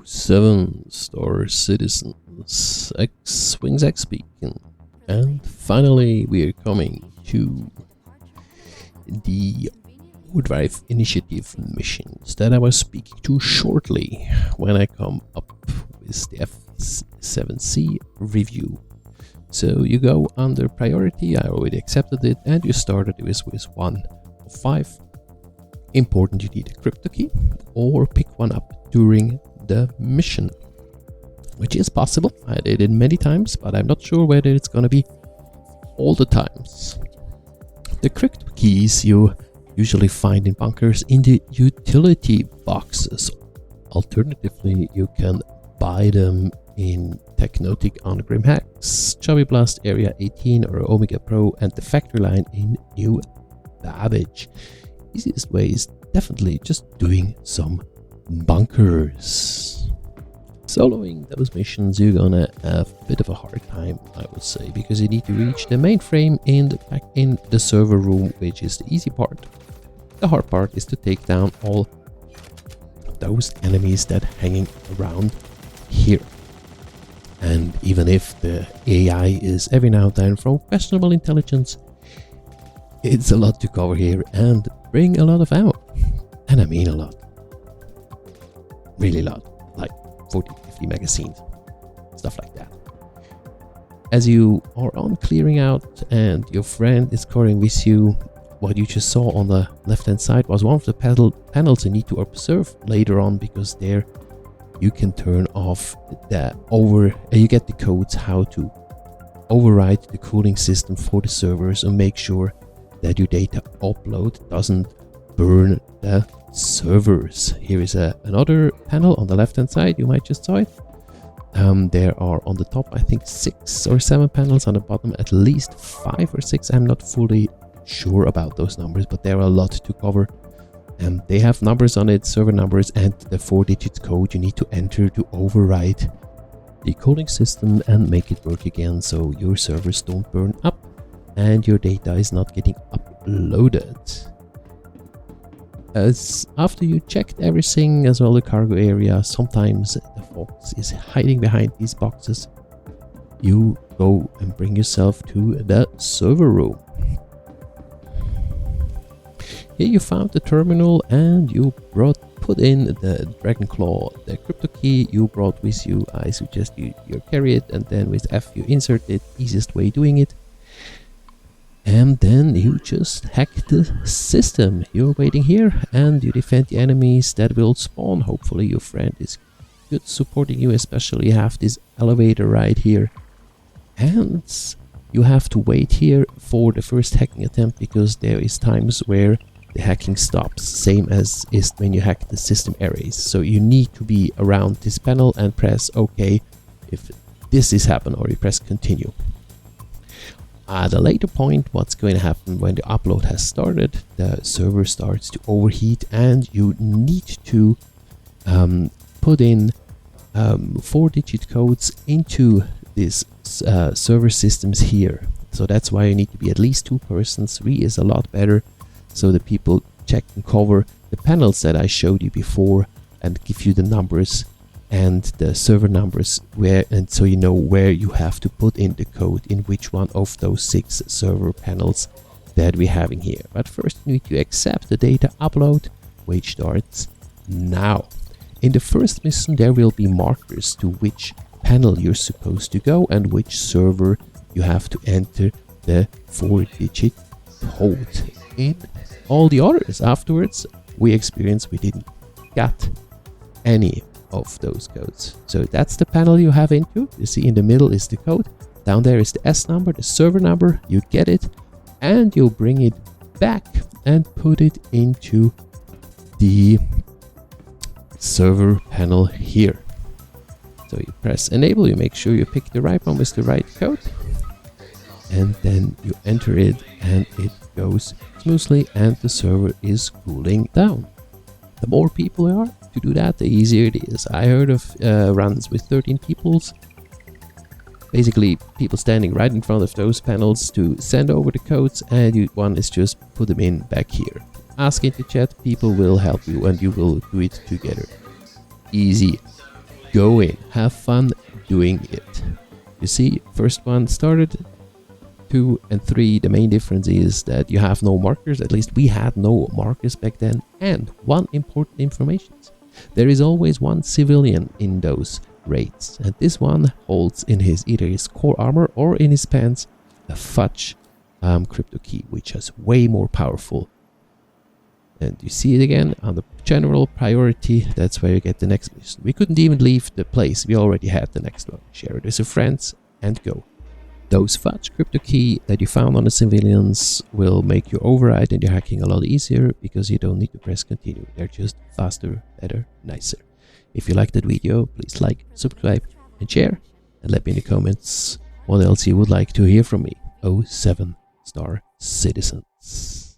7 StarCitizens, X-Wings X speaking, and finally we are coming to the Overdrive Initiative missions that I was speaking to shortly when I come up with the F7C review. So you go under priority, I already accepted it, and you started with 1 of 5. Important, you need a Cryptokey or pick one up during the mission, which is possible. I did it many times, but I'm not sure whether it's gonna be all the times. The Cryptokeys you usually find in bunkers in the utility boxes. Alternatively, you can buy them in Technotic on Grim Hacks, Chubby Blast Area 18 or Omega Pro, and the factory line in New Babbage. Easiest way is definitely just doing some bunkers. Soloing those missions, you're gonna have a bit of a hard time, I would say, because you need to reach the mainframe back in the server room, which is the easy part. The hard part is to take down all those enemies that are hanging around here. And even if the AI is every now and then from questionable intelligence, it's a lot to cover here and bring a lot of ammo. And I mean a lot. Really a lot. Like 40, 50 magazines. Stuff like that. As you are on clearing out and your friend is covering with you, what you just saw on the left hand side was one of the panels you need to observe later on, because there you can turn off you get the codes how to override the cooling system for the servers and make sure that your data upload doesn't burn the servers. Here is another panel on the left hand side, you might just saw it. There are on the top I think 6 or 7 panels, on the bottom at least 5 or 6. I'm not fully sure about those numbers, but there are a lot to cover. They have numbers on it, server numbers, and the 4-digit code you need to enter to override the cooling system and make it work again, so your servers don't burn up and your data is not getting uploaded. As after you checked everything, as well the cargo area, sometimes the fox is hiding behind these boxes. You go and bring yourself to the server room. Here you found the terminal and you put in the Dragon Claw, the Cryptokey you brought with you. I suggest you carry it, and then with F you insert it, easiest way doing it. And then you just hack the system. You're waiting here and you defend the enemies that will spawn. Hopefully your friend is good supporting you, especially you have this elevator right here. And you have to wait here for the first hacking attempt, because there is times where the hacking stops, same as is when you hack the system arrays. So you need to be around this panel and press OK if this is happen, or you press continue. At a later point, what's going to happen when the upload has started, the server starts to overheat and you need to put in 4-digit codes into these server systems here. So that's why you need to be at least 2 persons. 3 is a lot better, so the people check and cover the panels that I showed you before and give you the numbers and the server numbers, so you know where you have to put in the code in which one of those 6 server panels that we're having here. But first you need to accept the data upload, which starts now. In the first mission there will be markers to which panel you're supposed to go and which server you have to enter the 4-digit code. In all the others afterwards we experienced we didn't get any of those codes. So that's the panel you have into. You see in the middle is the code, down there is the S number, the server number. You get it and you'll bring it back and put it into the server panel here. So you press enable, you make sure you pick the right one with the right code, and then you enter it and it goes smoothly and the server is cooling down. The more people there are to do that, the easier it is. I heard of runs with 13 peoples. Basically, people standing right in front of those panels to send over the codes, and one is just put them in back here. Ask in the chat, people will help you and you will do it together. Easy. go in, have fun doing it. You see, first one started, 2 and 3, the main difference is that you have no markers, at least we had no markers back then, and one important information. There is always one civilian in those raids, and this one holds in his either his core armor or in his pants a fudge Cryptokey, which is way more powerful. And you see it again on the general priority, that's where you get the next mission. We couldn't even leave the place, we already had the next one. Share it with your friends and go. Those fudge Cryptokey that you found on the civilians will make your override and your hacking a lot easier because you don't need to press continue. They're just faster, better, nicer. If you liked that video, please like, subscribe and share, and let me in the comments what else you would like to hear from me. 07 StarCitizens.